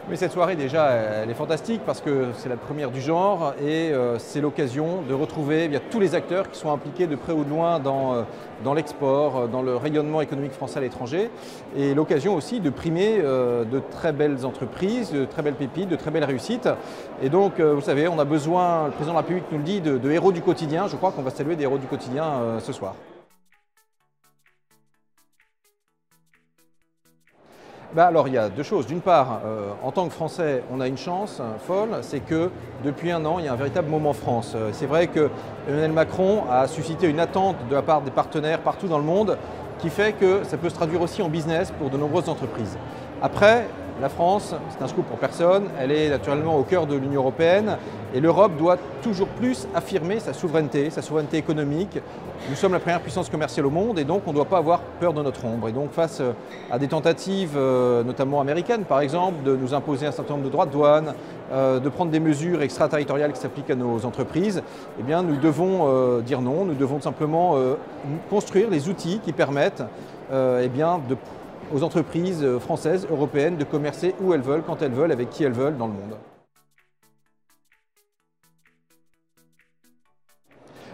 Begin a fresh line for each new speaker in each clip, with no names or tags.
Mais cette soirée déjà, elle est fantastique parce que c'est la première du genre et c'est l'occasion de retrouver tous les acteurs qui sont impliqués de près ou de loin dans l'export, dans le rayonnement économique français à l'étranger et l'occasion aussi de primer de très belles entreprises, de très belles pépites, de très belles réussites. Et donc, vous savez, on a besoin, le président de la République nous le dit, de héros du quotidien. Je crois qu'on va saluer des héros du quotidien ce soir. Alors il y a deux choses. D'une part, en tant que Français, on a une chance folle, c'est que depuis un an, il y a un véritable moment France. C'est vrai que Emmanuel Macron a suscité une attente de la part des partenaires partout dans le monde qui fait que ça peut se traduire aussi en business pour de nombreuses entreprises. Après, la France, c'est un scoop pour personne, elle est naturellement au cœur de l'Union européenne et l'Europe doit toujours plus affirmer sa souveraineté économique. Nous sommes la première puissance commerciale au monde et donc on ne doit pas avoir peur de notre ombre. Et donc face à des tentatives, notamment américaines par exemple, de nous imposer un certain nombre de droits de douane, de prendre des mesures extraterritoriales qui s'appliquent à nos entreprises, eh bien, nous devons dire non, nous devons simplement construire les outils qui permettent aux entreprises françaises, européennes, de commercer où elles veulent, quand elles veulent, avec qui elles veulent dans le monde.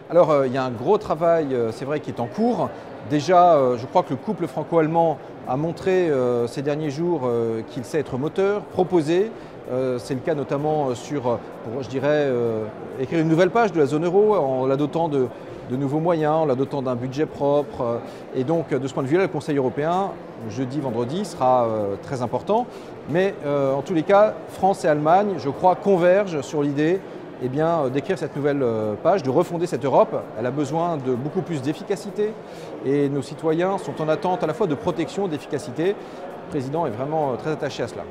Alors, il y a un gros travail, c'est vrai, qui est en cours. Déjà, je crois que le couple franco-allemand a montré ces derniers jours qu'il sait être moteur, proposer. C'est le cas notamment pour, je dirais, écrire une nouvelle page de la zone euro en la dotant de nouveaux moyens, en la dotant d'un budget propre. Et donc, de ce point de vue-là, le Conseil européen, jeudi, vendredi, sera très important. Mais en tous les cas, France et Allemagne, je crois, convergent sur l'idée d'écrire cette nouvelle page, de refonder cette Europe. Elle a besoin de beaucoup plus d'efficacité et nos citoyens sont en attente à la fois de protection et d'efficacité. Le président est vraiment très attaché à cela.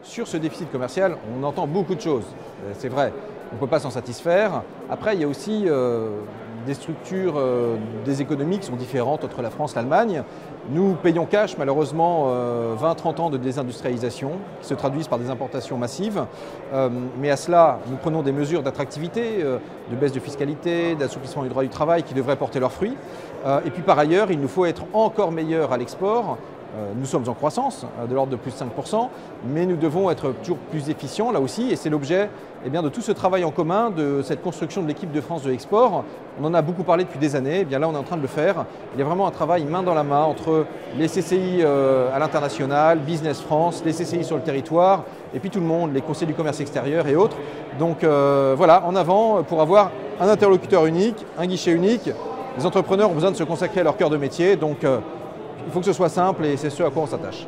Sur ce déficit commercial, on entend beaucoup de choses, c'est vrai, on ne peut pas s'en satisfaire. Après, il y a aussi des structures, des économies qui sont différentes entre la France et l'Allemagne. Nous payons cash, malheureusement, 20-30 ans de désindustrialisation qui se traduisent par des importations massives. Mais à cela, nous prenons des mesures d'attractivité, de baisse de fiscalité, d'assouplissement du droit du travail qui devraient porter leurs fruits. Et puis par ailleurs, il nous faut être encore meilleurs à l'export. Nous sommes en croissance de l'ordre de plus de 5%, mais nous devons être toujours plus efficients là aussi et c'est l'objet de tout ce travail en commun, de cette construction de l'équipe de France de l'export. On en a beaucoup parlé depuis des années, là on est en train de le faire. Il y a vraiment un travail main dans la main entre les CCI à l'international, Business France, les CCI sur le territoire et puis tout le monde, les conseils du commerce extérieur et autres. Donc voilà, en avant pour avoir un interlocuteur unique, un guichet unique. Les entrepreneurs ont besoin de se consacrer à leur cœur de métier, donc il faut que ce soit simple et c'est ce à quoi on s'attache.